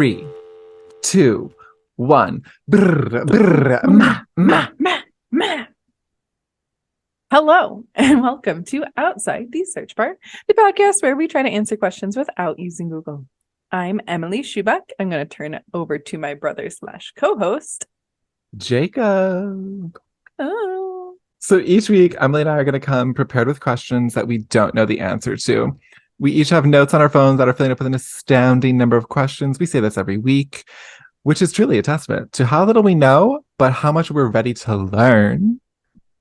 3, 2, 1. Brr, brr, ma. Hello, and welcome to Outside the Search Bar, the podcast where we try to answer questions without using Google. I'm Emily Schubeck. I'm going to turn it over to my brother/co-host, Jacob. Oh. So each week, Emily and I are going to come prepared with questions that we don't know the answer to. We each have notes on our phones that are filling up with an astounding number of questions. We say this every week, which is truly a testament to how little we know, but how much we're ready to learn.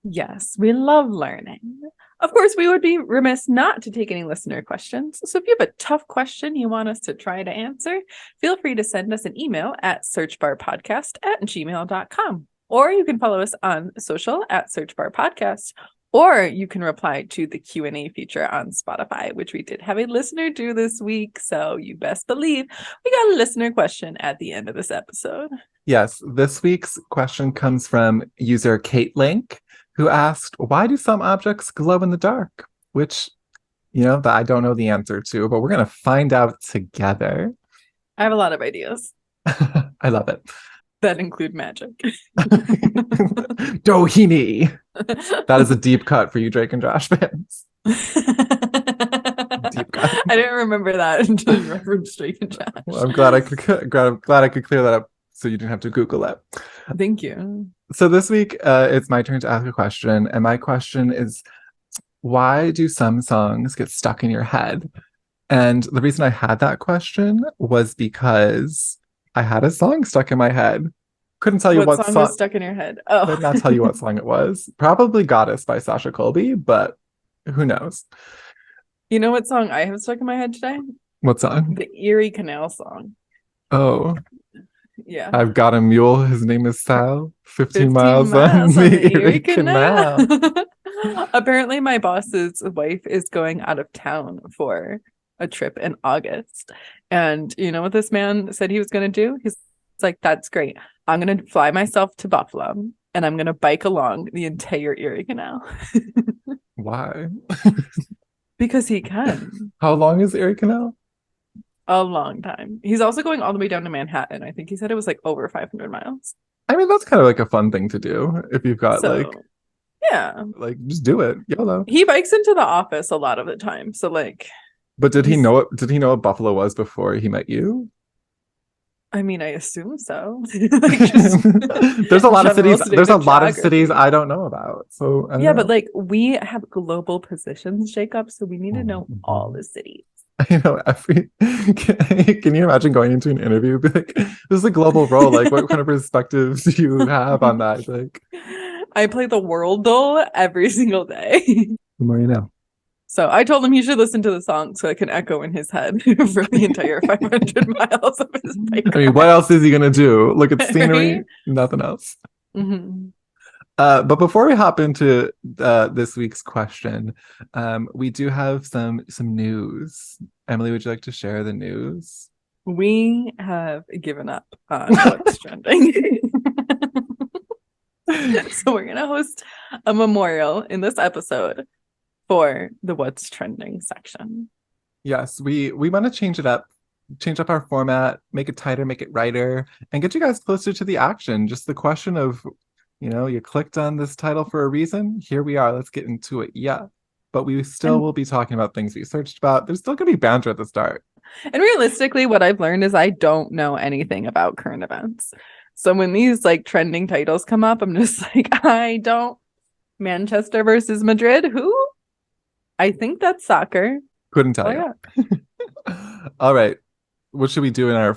Yes, we love learning. Of course, we would be remiss not to take any listener questions. So if you have a tough question you want us to try to answer, feel free to send us an email at searchbarpodcast@gmail.com. Or you can follow us on social at searchbarpodcast. Or you can reply to the Q&A feature on Spotify, which we did have a listener do this week. So you best believe we got a listener question at the end of this episode. Yes, this week's question comes from user Kate Link, who asked, why do some objects glow in the dark? Which, that I don't know the answer to, but we're going to find out together. I have a lot of ideas. I love it. That include magic. Doheny. That is a deep cut for you Drake and Josh fans. Deep cut. I didn't remember that until you referenced Drake and Josh. Well, I'm glad I could clear that up so you didn't have to Google it. Thank you. So this week, it's my turn to ask a question. And my question is, why do some songs get stuck in your head? And the reason I had that question was because I had a song stuck in my head. Couldn't tell you what song was stuck in your head. Oh, could not tell you what song it was. Probably Goddess by Sasha Colby, but who knows? You know what song I have stuck in my head today? What song? The Erie Canal song. Oh. Yeah. I've got a mule. His name is Sal. 15 miles on the Erie Canal. Apparently, my boss's wife is going out of town for a trip in August. And you know what this man said he was going to do? He's like, that's great. I'm going to fly myself to Buffalo and I'm going to bike along the entire Erie Canal. Why? Because he can. How long is the Erie Canal? A long time. He's also going all the way down to Manhattan. I think he said it was like over 500 miles. I mean, that's kind of like a fun thing to do if you've got yeah, like just do it. YOLO. He bikes into the office a lot of the time. So like, but did he know it? Did he know what Buffalo was before he met you? I mean, I assume so. There's a lot of cities. There's a lot of cities I don't know about. So I don't know. But like we have global positions, Jacob. So we need to know all the cities. Can you imagine going into an interview and be like, this is a global role, like what kind of perspectives do you have on that? Like, I play the world doll every single day. The more you know. So I told him he should listen to the song so it can echo in his head for the entire 500 miles of his bike ride. I mean, what else is he gonna do? Look at scenery? Right? Nothing else. Mm-hmm. But before we hop into this week's question, we do have some news. Emily, would you like to share the news? We have given up on what's trending. So we're going to host a memorial in this episode for the What's Trending section. Yes, we want to change up our format, make it tighter, make it lighter, and get you guys closer to the action. Just the question of, you clicked on this title for a reason. Here we are. Let's get into it. Yeah. But we still will be talking about things we searched about. There's still going to be banter at the start. And realistically, what I've learned is I don't know anything about current events. So when these like trending titles come up, I'm just like, I don't. Manchester versus Madrid. Who? I think that's soccer. Couldn't tell you. Yeah. All right. What should we do in our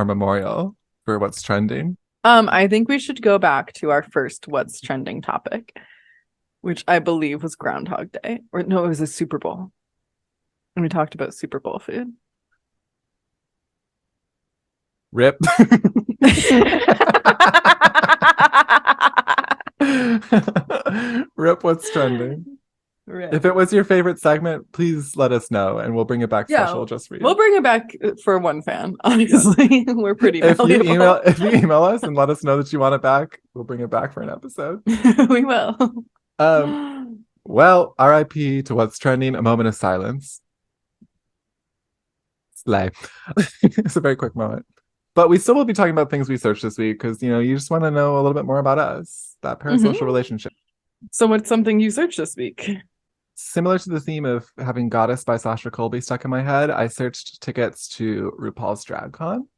memorial for what's trending? I think we should go back to our first what's trending topic, which I believe was Groundhog Day. Or no, it was a Super Bowl. And we talked about Super Bowl food. Rip. Rip, what's trending? Rip. If it was your favorite segment, please let us know and we'll bring it back special just for you. We'll bring it back for one fan, honestly. Yeah. We're pretty malleable. If you email us and let us know that you want it back, we'll bring it back for an episode. We will. Well, RIP to what's trending, a moment of silence. Slay. It's a very quick moment. But we still will be talking about things we searched this week because, you just want to know a little bit more about us, that parasocial relationship. So what's something you searched this week? Similar to the theme of having Goddess by Sasha Colby stuck in my head, I searched tickets to RuPaul's Drag Con.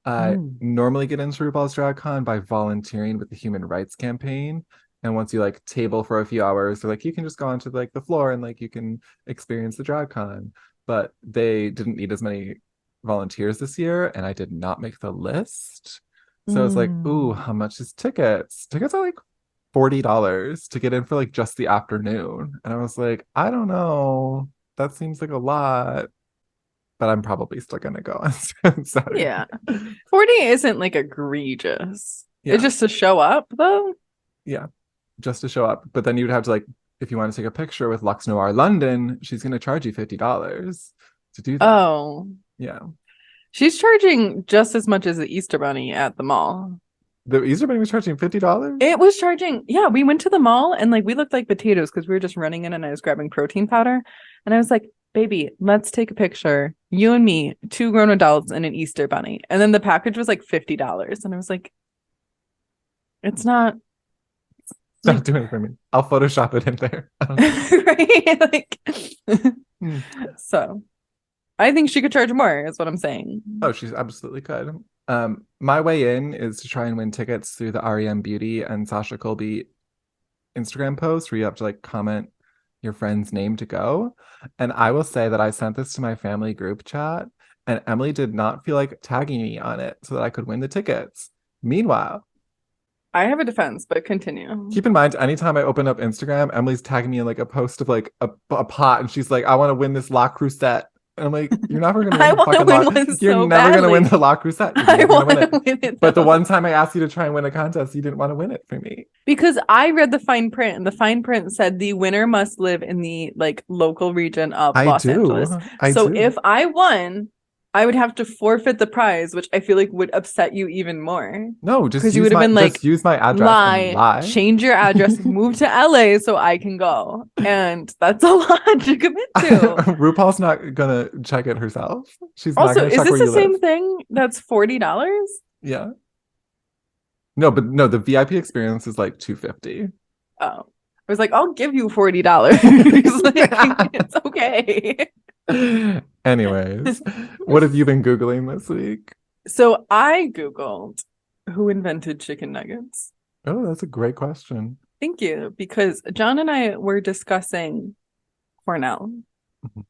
I normally get into RuPaul's Drag Con by volunteering with the Human Rights Campaign. And once you like table for a few hours, they're like, you can just go onto like the floor and like you can experience the Drag Con. But they didn't need as many volunteers this year, and I did not make the list. So I was like, ooh, how much is tickets? Tickets are like $40 to get in for like just the afternoon. And I was like, I don't know. That seems like a lot. But I'm probably still gonna go on Saturday. Yeah. 40 isn't like egregious. Yeah. It's just to show up though. Yeah. Just to show up. But then you'd have to like, if you want to take a picture with Lux Noir London, she's gonna charge you $50 to do that. Oh. Yeah. She's charging just as much as the Easter Bunny at the mall. The Easter Bunny was charging $50? It was charging, yeah, we went to the mall and like we looked like potatoes because we were just running in and I was grabbing protein powder. And I was like, baby, let's take a picture. You and me, 2 grown adults and an Easter Bunny. And then the package was like $50. And I was like, it's not doing it for me. I'll Photoshop it in there. Right? So I think she could charge more, is what I'm saying. Oh, she's absolutely could. My way in is to try and win tickets through the REM Beauty and Sasha Colby Instagram post where you have to like comment your friend's name to go. And I will say that I sent this to my family group chat and Emily did not feel like tagging me on it so that I could win the tickets. Meanwhile, I have a defense, but continue. Keep in mind, anytime I open up Instagram, Emily's tagging me in like a post of like a pot and she's like, I want to win this La Crusette. And I'm like, you're never gonna win I want to win one You're so never gonna win badly. the La Crusette. I want to win it. But the one time I asked you to try and win a contest, you didn't want to win it for me. Because I read the fine print, and the fine print said the winner must live in the like local region of Los Angeles. So if I won, I would have to forfeit the prize, which I feel like would upset you even more. No, just because you would have been like, use my address and lie. Change your address, move to LA so I can go, and that's a lot to commit to. RuPaul's not gonna check it herself. She's also, not gonna check is this where the you same live. thing? That's $40. Yeah. No, but no, the VIP experience is like $250. Oh, I was like, I'll give you $40. Like, it's okay. Anyways, what have you been Googling this week? So I Googled who invented chicken nuggets. Oh, that's a great question. Thank you. Because John and I were discussing Cornell,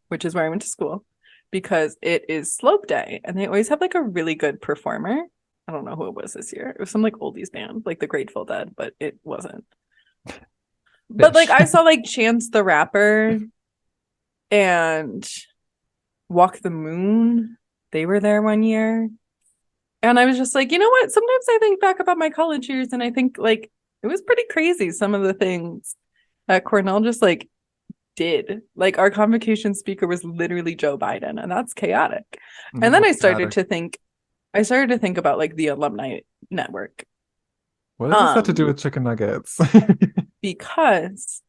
which is where I went to school, because it is Slope Day and they always have like a really good performer. I don't know who it was this year. It was some like oldies band, like the Grateful Dead, but it wasn't. But like I saw like Chance the Rapper and Walk the Moon. They were there one year. And I was just like, you know what? Sometimes I think back about my college years and I think like it was pretty crazy, some of the things that Cornell just like did. Like our convocation speaker was literally Joe Biden, and that's chaotic. And then I started to think about like the alumni network. What does this have to do with chicken nuggets? Because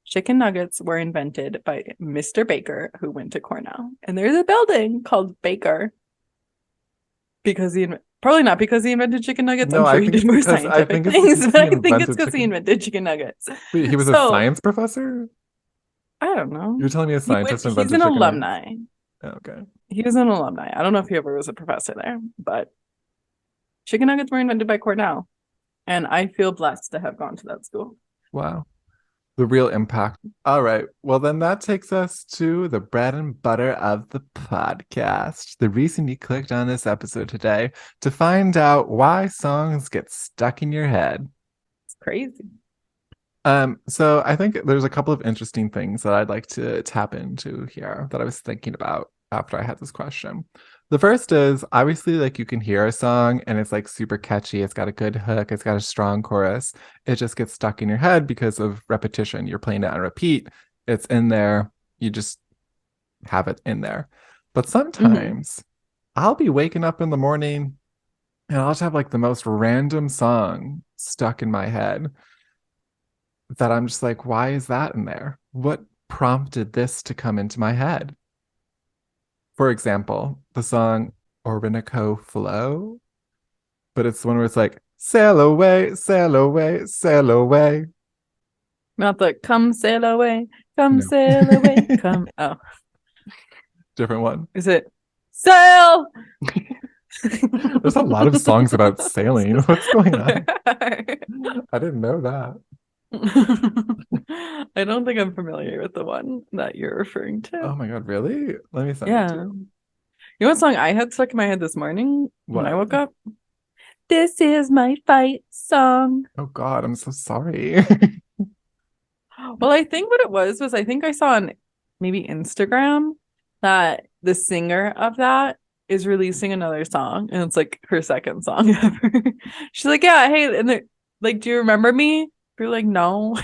chicken nuggets were invented by Mr. Baker, who went to Cornell. And there's a building called Baker because probably not because he invented chicken nuggets. No, I'm sure he did more scientific things, but I think it's because he invented chicken nuggets. Wait, he was a science professor? I don't know. You're telling me a scientist invented chicken nuggets? He's an chicken alumni. Nuggets? Okay. He was an alumni. I don't know if he ever was a professor there, but chicken nuggets were invented by Cornell. And I feel blessed to have gone to that school. Wow. The real impact. All right. Well, then that takes us to the bread and butter of the podcast. The reason you clicked on this episode today to find out why songs get stuck in your head. It's crazy. So I think there's a couple of interesting things that I'd like to tap into here that I was thinking about after I had this question. The first is obviously like you can hear a song and it's like super catchy. It's got a good hook. It's got a strong chorus. It just gets stuck in your head because of repetition. You're playing it on repeat. It's in there. You just have it in there. But sometimes I'll be waking up in the morning and I'll just have like the most random song stuck in my head that I'm just like, why is that in there? What prompted this to come into my head? For example, the song Orinoco Flow but it's the one where it's like, sail away, sail away, sail away. Not the come sail away, come No. sail away, come. Oh, Different one. is it sail? There's a lot of songs about sailing. What's going on? I didn't know that. I don't think I'm familiar with the one that you're referring Oh to. my God, really? Let me send it Yeah. to You you. know what song I had stuck in my head this morning when I What? woke up? This is my fight song. Oh God, I'm so sorry. Well, I think what it was I think I saw on maybe Instagram that the singer of that is releasing another song and it's like her second song ever. She's like, yeah, hey, and they're like, do you remember me? You're like, no.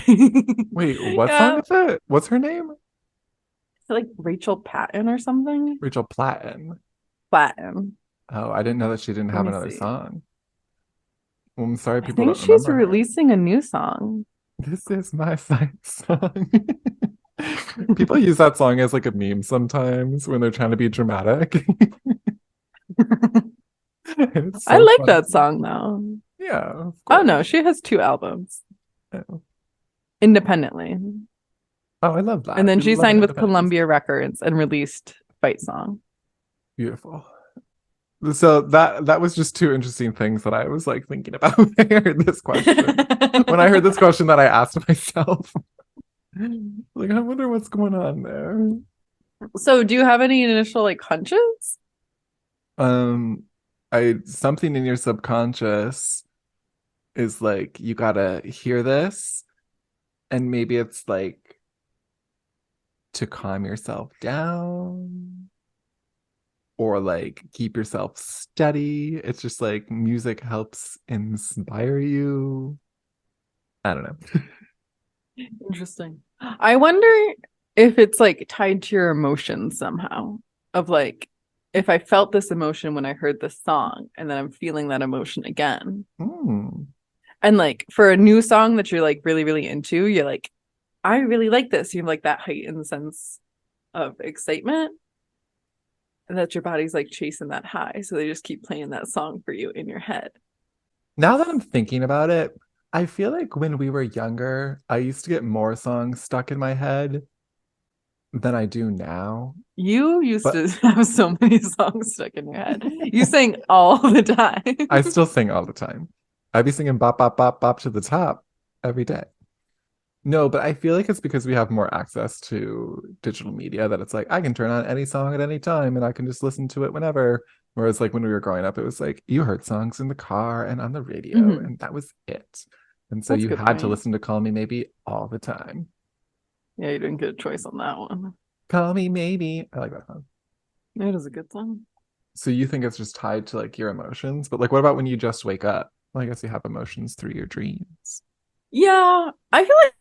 Wait, what song Yeah. is it? What's her name? Is it like Rachel Patton or something? Rachel Platten. Platten. Oh, I didn't know that she didn't Let have me another see. song. Well, I'm sorry I people think don't she's remember her. releasing a new song. This is my fight song. People use that song as like a meme sometimes when they're trying to be dramatic. And it's I so like funny. that song though. Yeah, of Oh no, course. she has two albums Oh, independently. I love And that. then We she love an signed with independent music. Columbia Records and released Fight Song. Beautiful. So that was just two interesting things that I was like thinking about when I heard this question. When I heard this question that I asked myself, like, I wonder what's going on there. So, do you have any initial like hunches? Um, I something in your subconscious is like you gotta hear this, and maybe it's like to calm yourself down or like keep yourself steady. It's just like music helps inspire you. I don't know. Interesting. I wonder if it's like tied to your emotions somehow. Of like, if I felt this emotion when I heard this song, and then I'm feeling that emotion again. Hmm. And like for a new song that you're like really, really into, you're like, I really like this. You have like that heightened sense of excitement. And that your body's like chasing that high. So they just keep playing that song for you in your head. Now that I'm thinking about it, I feel like when we were younger, I used to get more songs stuck in my head than I do now. You used But to have so many songs stuck in your head. You sang all the time. I still sing all the time. I'd be singing bop, bop, bop, bop to the top every day. No, but I feel like it's because we have more access to digital media that it's like I can turn on any song at any time and I can just listen to it whenever. Whereas like when we were growing up, it was like you heard songs in the car and on the radio, Mhm. and that was it. And so That's a you good had to point. listen to Call Me Maybe all the time. Yeah, you didn't get a choice on that one. Call Me Maybe. I like that song. It is a good song. So you think it's just tied to like your emotions, but like what about when you just wake up? Well, I guess you have emotions through your dreams. Yeah, I feel like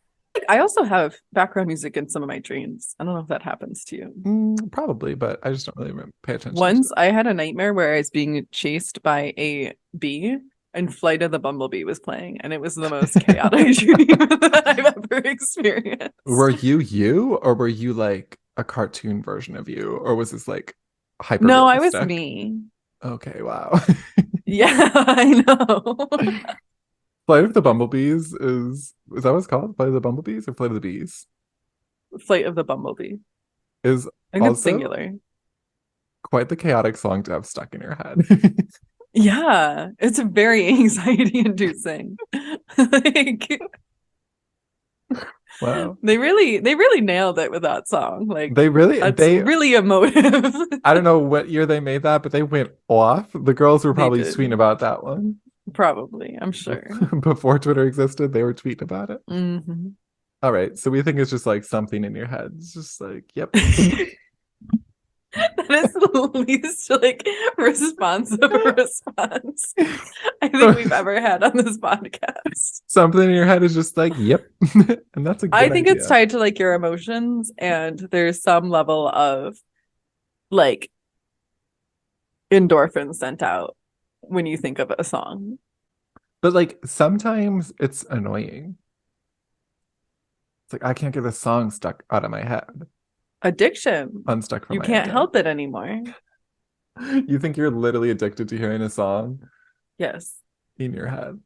I also have background music in some of my dreams. I don't know if that happens to you. Probably, but I just don't really pay attention to Once it. I had a nightmare where I was being chased by a bee and Flight of the Bumblebee was playing, and it was the most chaotic dream that I've ever Were experienced. you, or were you like a cartoon version of you, or was this like hyper No, I was realistic? me. Okay, wow. Yeah, I know. Flight of the Bumblebees is that what it's called? Flight of the Bumblebees or Flight of the Bees? Flight of the Bumblebee. Is I think it's also singular. quite the chaotic song to have stuck in your head. Yeah, it's very anxiety inducing. Like Wow. they really nailed it with that song. Like They really that's they really emotive. I don't know what year they made that, but they went off. The girls were They probably tweeting did. about that one. Probably, I'm sure. Before Twitter existed, they were tweeting about it. Hmm. All right. So we think it's just like something in your head. It's just like, yep. That is the least like responsive response I think So we've ever had on this podcast. something in your head is just like, yep. And that's a I good think it's idea. tied to like your emotions, and there's some level of like endorphins sent out when you think of a song. But like sometimes it's annoying. It's like I can't get a song stuck out of my head, Addiction. unstuck from You my head. can't Yeah. help it anymore. You think you're literally addicted to hearing a song? Yes. in your head.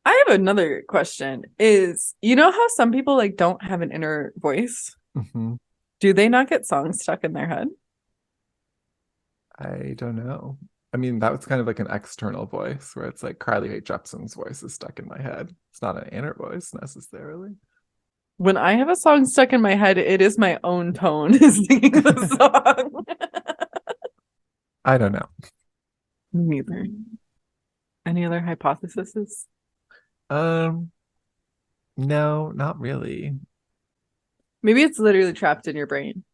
I have another question. Is you know how some people like don't have an inner voice? Hmm. Do they not get songs stuck in their head? I don't know. I mean, that was kind of like an external voice where it's like Carly Rae Jepsen's voice is stuck in my head. It's not an inner voice necessarily. When I have a song stuck in my head, it is my own tone singing the song. I don't know. Neither. Any other hypotheses? Um, no, not really. Maybe it's literally trapped in your brain.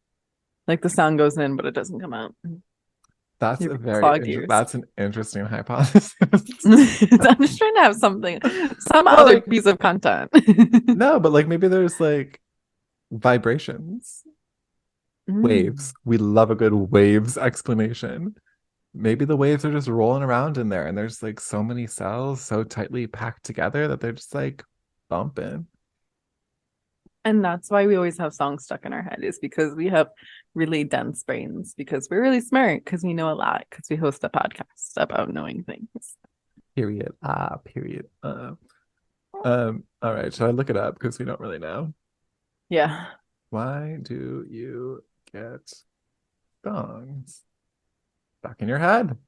Like the sound goes in, but it doesn't come out. That's Your a clogged ears. that's an interesting hypothesis. I'm just trying to have something, some Well, other like piece of content. no, but like maybe there's like vibrations, Mm. waves. We love a good waves explanation. Maybe the waves are just rolling around in there and there's like so many cells so tightly packed together that they're just like bumping. And that's why we always have songs stuck in our head, is because we have really dense brains, because we're really smart, because we know a lot, because we host a podcast about knowing things. Period. Period. All right, so I look it up because we don't really know. Yeah. Why do you get songs stuck in your head?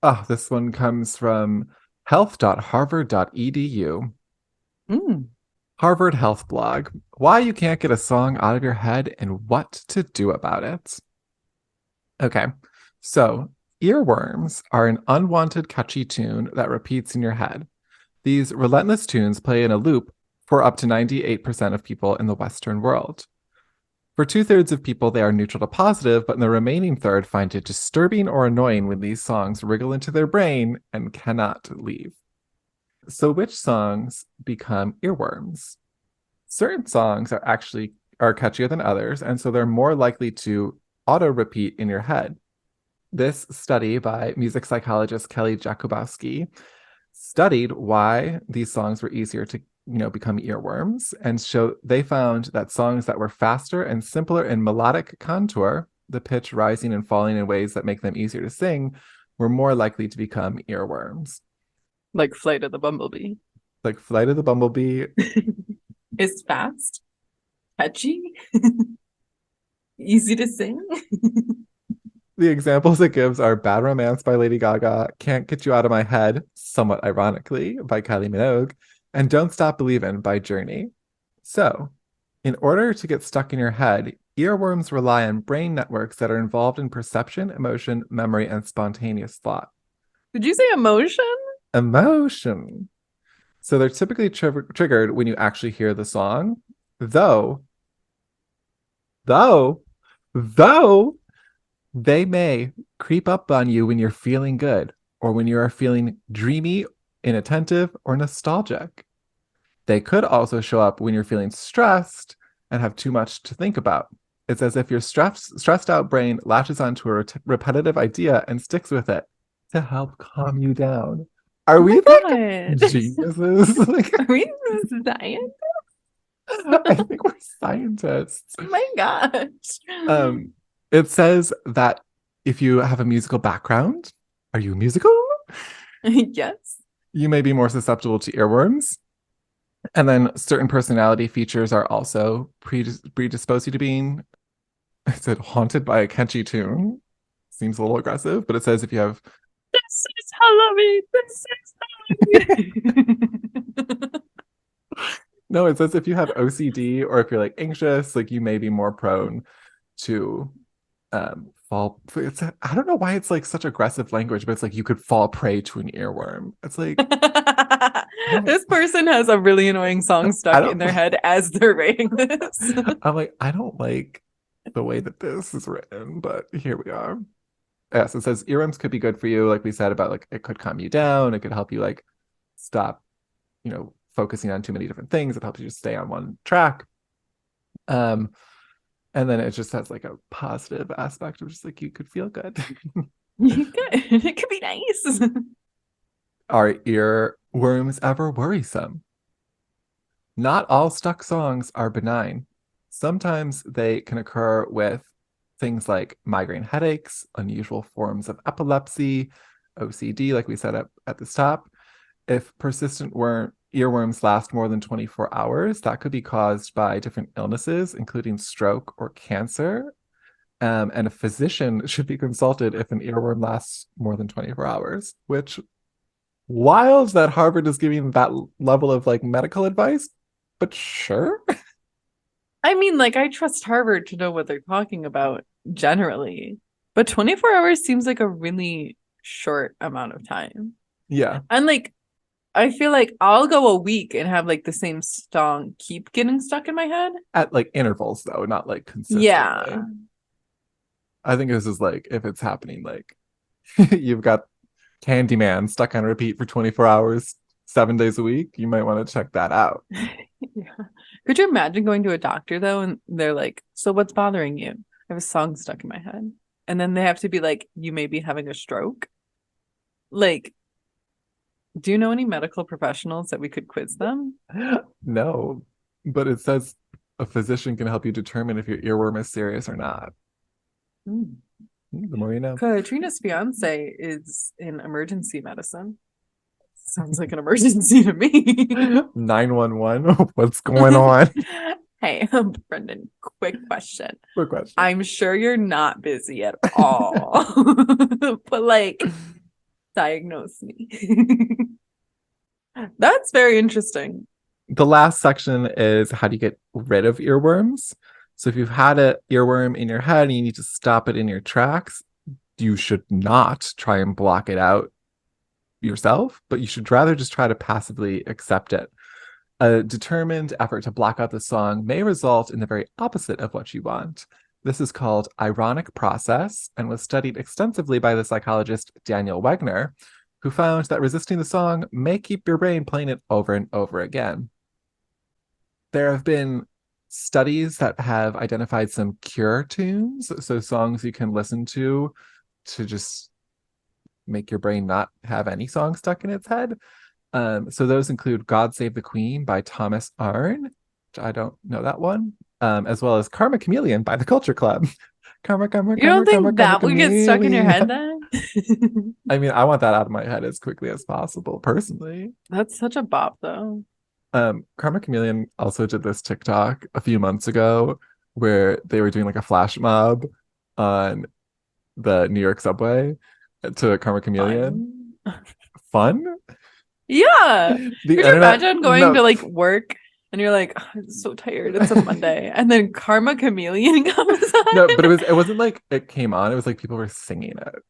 Oh, this one comes from health.harvard.edu. Mm. Harvard Health Blog. Why you can't get a song out of your head and what to do about it. Okay, so earworms are an unwanted catchy tune that repeats in your head. These relentless tunes play in a loop for up to 98% of people in the Western world. For two-thirds of people, they are neutral to positive, but in the remaining third find it disturbing or annoying when these songs wriggle into their brain and cannot leave. So which songs become earworms? Certain songs are catchier than others, and so they're more likely to auto repeat in your head. This study by music psychologist Kelly Jakubowski studied why these songs were easier to become earworms, and they found that songs that were faster and simpler in melodic contour, the pitch rising and falling in ways that make them easier to sing, were more likely to become earworms. Like Flight of the Bumblebee. Like Flight of the Bumblebee. Is fast, catchy, easy to sing. The examples it gives are Bad Romance by Lady Gaga, Can't Get You Out of My Head, somewhat ironically, by Kylie Minogue, and Don't Stop Believin' by Journey. So, in order to get stuck in your head, earworms rely on brain networks that are involved in perception, emotion, memory, and spontaneous thought. Did you say emotion? Emotion. So they're typically triggered when you actually hear the song, though, though, though they may creep up on you when you're feeling good or when you are feeling dreamy, inattentive, or nostalgic. They could also show up when you're feeling stressed and have too much to think about. It's as if your stressed out brain latches onto a repetitive idea and sticks with it to help calm you down. Are Oh we my like God. geniuses? Like, Are we science? I think we're scientists. Oh my gosh. Um, it says that if you have a musical background, are you musical? Yes. You may be more susceptible to earworms. And then certain personality features are also predispose you to being, it said haunted by a catchy tune. Seems a little aggressive, but it says if you have, This is Halloween. This is Halloween. no, it says if you have OCD or if you're like anxious, like you may be more prone to fall. I don't know why it's like such aggressive language, but it's like you could fall prey to an earworm. It's like, This person has a really annoying song I stuck in don't, their head as they're writing this. I'm like, I don't like the way that this is written, but here we are. Yes, it says earworms could be good for you, like we said about like it could calm you down, it could help you like stop, focusing on too many different things. It helps you just stay on one track. Um, and then it just has like a positive aspect of just like you could feel good. It could be nice. Are earworms ever worrisome? Not all stuck songs are benign. Sometimes they can occur with things like migraine headaches, unusual forms of epilepsy, OCD, like we said at the top. If persistent earworms last more than 24 hours, that could be caused by different illnesses, including stroke or cancer. And a physician should be consulted if an earworm lasts more than 24 hours, which wild that Harvard is giving that level of like medical advice, but sure. I mean, like, I trust Harvard to know what they're talking about generally, but 24 hours seems like a really short amount of time. Yeah. And like, I feel like I'll go a week and have like the same song keep getting stuck in my head. At like intervals though, not like consistently. Yeah. I think this is like if it's happening, like you've got Candyman stuck on repeat for 24 hours, 7 days a week, you might want to check that out. Yeah. Could you imagine going to a doctor though and they're like, so what's bothering you? I have a song stuck in my head. And then they have to be like, you may be having a stroke. Like, do you know any medical professionals that we could quiz them? No, but it says a physician can help you determine if your earworm is serious or not. The more you know. Katrina's fiance is in emergency medicine. Sounds like an emergency to me. 911. What's going on? Hey, Brendan, quick question. Quick question. I'm sure you're not busy at all, but like, diagnose me. That's very interesting. The last section is how do you get rid of earworms? So if you've had an earworm in your head and you need to stop it in your tracks, you should not try and block it out yourself, but you should rather just try to passively accept it. A determined effort to block out the song may result in the very opposite of what you want. This is called ironic process and was studied extensively by the psychologist Daniel Wegner, who found that resisting the song may keep your brain playing it over and over again. There have been studies that have identified some cure tunes, so songs you can listen to just make your brain not have any song stuck in its head. So those include God Save the Queen by Thomas Arne, which I don't know that one, as well as Karma Chameleon by the Culture Club. Karma, karma, You don't karma, think karma, that would get stuck in your head then? I mean, I want that out of my head as quickly as possible, personally. That's such a bop, though. Karma Chameleon also did this TikTok a few months ago where they were doing like a flash mob on the New York subway to Karma Chameleon. Fun? Yeah. The Could you imagine going to like work and you're like, oh, I'm so tired. It's a Monday. And then Karma Chameleon comes on. No, but it wasn't like it came on. It was like people were singing it.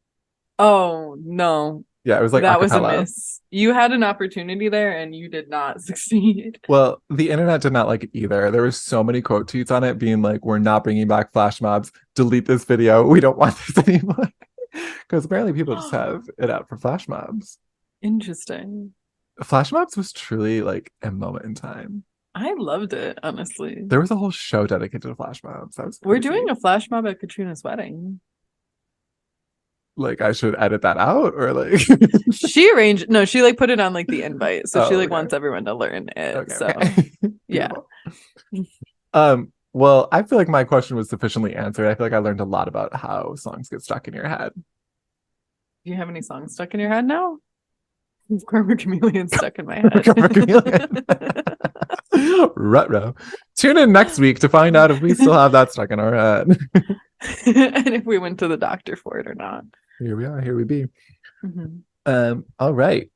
Oh, no. Yeah, it was like that acapella. Was a miss. You had an opportunity there and you did not succeed. Well, the internet did not like it either. There were so many quote tweets on it being like, we're not bringing back flash mobs. Delete this video. We don't want this anymore. Because apparently people just have it out for flash mobs. Interesting. Flash mobs was truly like a moment in time. I loved it, honestly. There was a whole show dedicated to flash mobs. We're doing a flash mob at Katrina's wedding. Like I should edit that out or like she like put it on like the invite. So she like wants everyone to learn it. Okay, so okay. yeah. Well, I feel like my question was sufficiently answered. I feel like I learned a lot about how songs get stuck in your head. Do you have any songs stuck in your head now? Karma Chameleon stuck in my head. Karma Chameleon. Ruh-roh. Tune in next week to find out if we still have that stuck in our head. And if we went to the doctor for it or not. Here we are. Here we be. Mm-hmm. All right.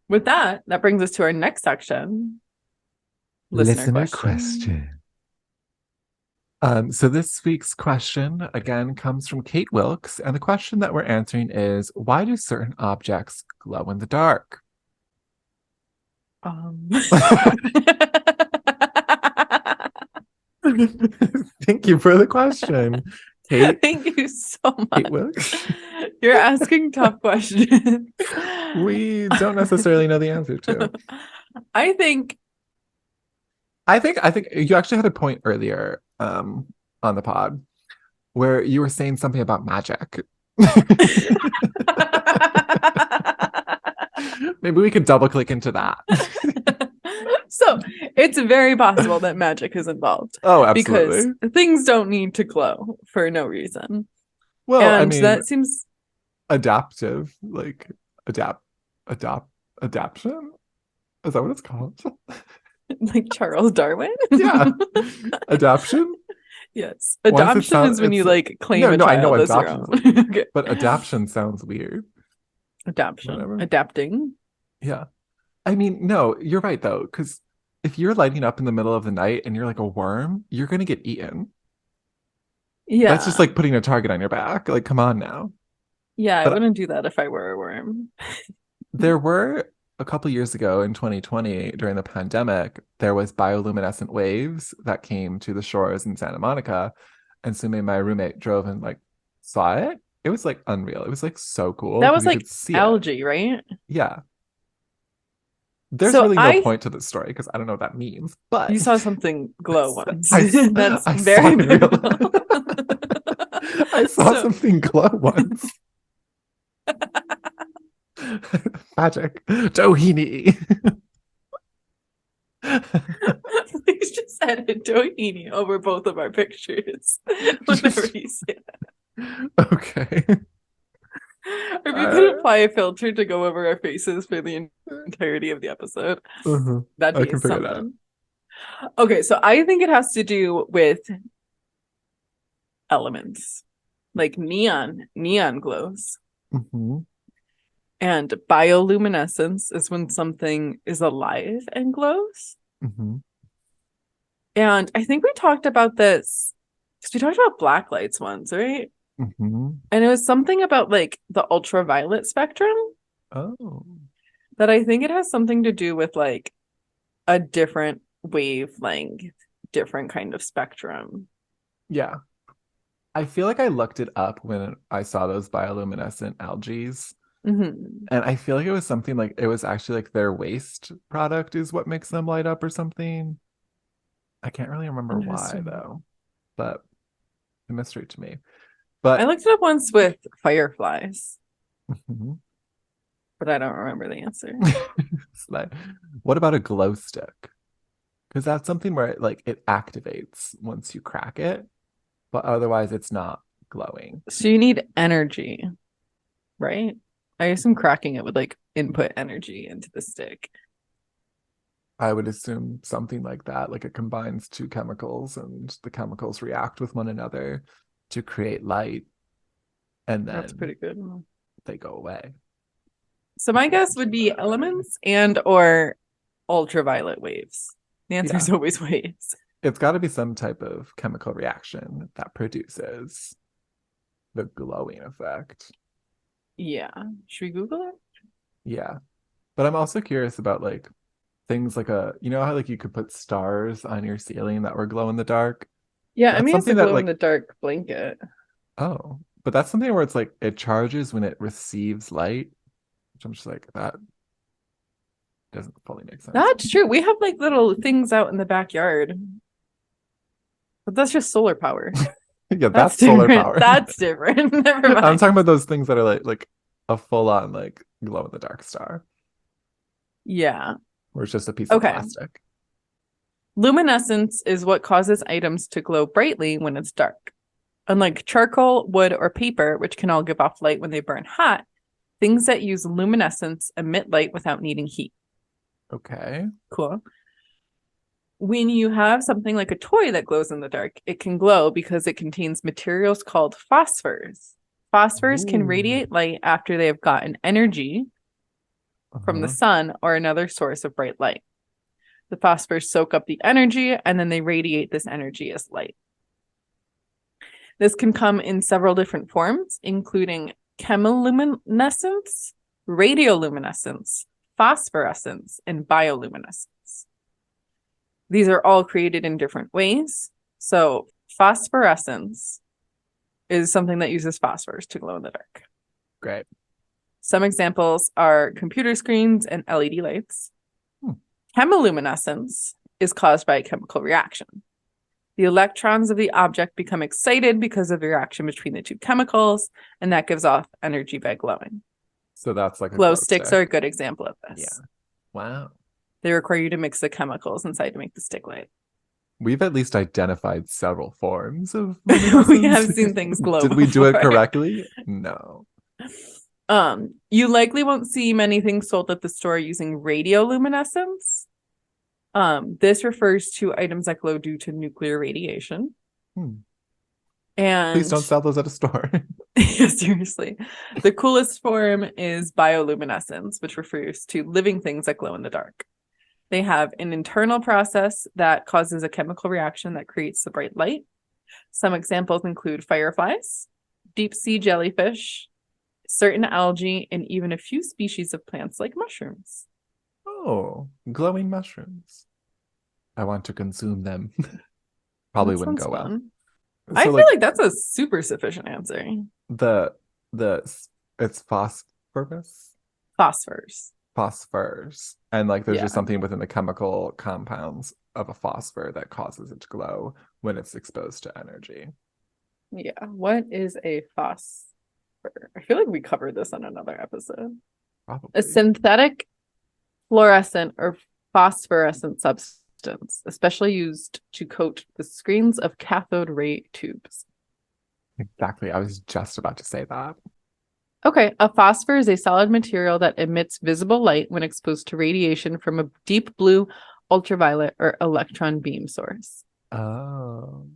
With that brings us to our next section. Listener question. So this week's question again comes from Kate Wilkes, and the question that we're answering is, why do certain objects glow in the dark? Thank you for the question, Kate. Thank you so much. Kate Wilkes. You're asking tough questions. We don't necessarily know the answer to. I think you actually had a point earlier on the pod where you were saying something about magic. Maybe we could double click into that. So it's very possible that magic is involved. Oh, absolutely. Because things don't need to glow for no reason. Well, and I mean, that seems adaptive, like adaption. Is that what it's called? Like Charles Darwin? Yeah. Adaption? Yes. Why does it Adoption sound is when you it's like claim no, a no, I know child as your adoption, own. Okay. but adaption sounds weird. Adoption. Whatever. Adapting. Yeah. I mean, no, you're right though, because if you're lighting up in the middle of the night and you're like a worm, you're gonna get eaten. That's just Yeah. like putting a target on your back. Like, come on now. Yeah, I But wouldn't do that if I were a worm. there were a couple years ago in 2020 during the pandemic, there was bioluminescent waves that came to the shores in Santa Monica. And so me and my roommate drove and like saw it. It was like unreal. It was like so cool That because was you could like see it. algae, right? Yeah. There's So really no I point to the story because I don't know what that means, You but saw something glow once. I, That's I saw very in real memorable. I saw So something glow once. Magic. Doheny. please just edit Doheny over both of our pictures whenever you say that. Okay. Or if you could apply a filter to go over our faces for the entirety of the episode, that'd I be can figure it out. something. Okay, so I think it has to do with elements, like neon glows. Mhm. And bioluminescence is when something is alive and glows. Mhm. And I think we talked about this because we talked about black lights once, right? Mhm. And it was something about like the ultraviolet spectrum Oh. that I think it has something to do with like a different wavelength, different kind of spectrum. Yeah. I feel like I looked it up when I saw those bioluminescent algae. Mm-hmm. And I feel like it was something like it was actually like their waste product is what makes them light up or something. I can't really remember why Interesting. though, but a mystery to me. I But looked it up once with fireflies, mhm. but I don't remember the answer. Like, what about a glow stick? Because that's something where it activates once you crack it, but otherwise it's not glowing. So you need energy, right? I assume cracking it would like input energy into the stick. I would assume something like that. Like it combines two chemicals and the chemicals react with one another to create light and That's pretty then good. they go away. So my guess would be elements and or ultraviolet waves. The answer is Yeah. always waves. It's got to be some type of chemical reaction that produces the glowing effect. Yeah. Should we Google it? Yeah. But I'm also curious about like things like you know how like you could put stars on your ceiling that were glow in the dark? Yeah, I That's mean it's a something that glow in like, the dark blanket. oh, but that's something where it's like it charges when it receives light, which I'm just like, that doesn't fully make sense. That's true. We have like little things out in the backyard. But that's just solar power. Yeah, That's that's solar different. power. That's different. Never I'm mind. talking about those things that are like a full-on like glow in the dark star, Yeah. where it's just a piece of Okay. plastic. Luminescence is what causes items to glow brightly when it's dark. Unlike charcoal, wood, or paper, which can all give off light when they burn hot, things that use luminescence emit light without needing heat. Okay. Cool. When you have something like a toy that glows in the dark, it can glow because it contains materials called phosphors. Phosphors can Ooh. radiate light after they have gotten energy from the Uh-huh. sun or another source of bright light. The phosphors soak up the energy and then they radiate this energy as light. This can come in several different forms, including chemiluminescence, radioluminescence, phosphorescence, and bioluminescence. These are all created in different ways. So phosphorescence is something that uses phosphors to glow in the dark. Great. Some examples are computer screens and LED lights. Chemiluminescence is caused by a chemical reaction. The electrons of the object become excited because of the reaction between the two chemicals, and that gives off energy by glowing. So that's like a Glow glow sticks stick. are a good example of this. Yeah. Wow. They require you to mix the chemicals inside to make the stick light. We've at least identified several forms of We luminescence. have seen things glow Did we do it before. correctly? No. You likely won't see many things sold at the store using radioluminescence. This refers to items that glow due to nuclear radiation. And Please don't sell those at a store. yeah, seriously. The coolest form is bioluminescence, which refers to living things that glow in the dark. They have an internal process that causes a chemical reaction that creates the bright light. Some examples include fireflies, deep sea jellyfish, certain algae, and even a few species of plants like mushrooms. Oh, glowing mushrooms. I want to consume them. Probably That wouldn't go sounds well. fun. So I feel like that's a super sufficient answer. the it's phosphorus, phosphors, and like there's just Yeah. something within the chemical compounds of a phosphor that causes it to glow when it's exposed to energy. Yeah. What is a phosphor? I feel like we covered this on another episode. Probably. A synthetic fluorescent or phosphorescent substance, especially used to coat the screens of cathode ray tubes. Exactly. I was just about to say that. Okay, a phosphor is a solid material that emits visible light when exposed to radiation from a deep blue, ultraviolet, or electron beam source. Oh.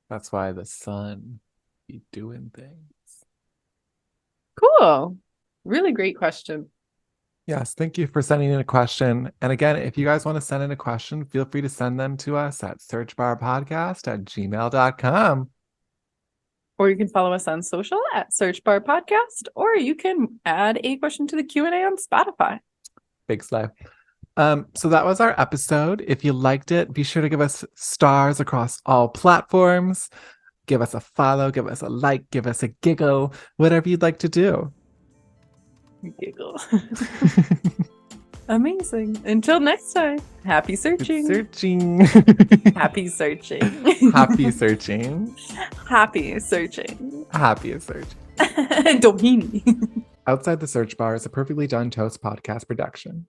That's why the sun be doing things. Cool. Really great question. Yes, thank you for sending in a question. And again, if you guys want to send in a question, feel free to send them to us at searchbarpodcast@gmail.com. Or you can follow us on social at Search Bar Podcast, or you can add a question to the Q&A on Spotify. Big slay. So that was our episode. If you liked it, be sure to give us stars across all platforms. Give us a follow, give us a like, give us a giggle, whatever you'd like to do. Giggle. Amazing. Until next time, happy searching. Searching. Happy searching. Happy searching. Happy searching. Happy search. Dohini. Outside the Search Bar is a Perfectly Done Toast podcast production.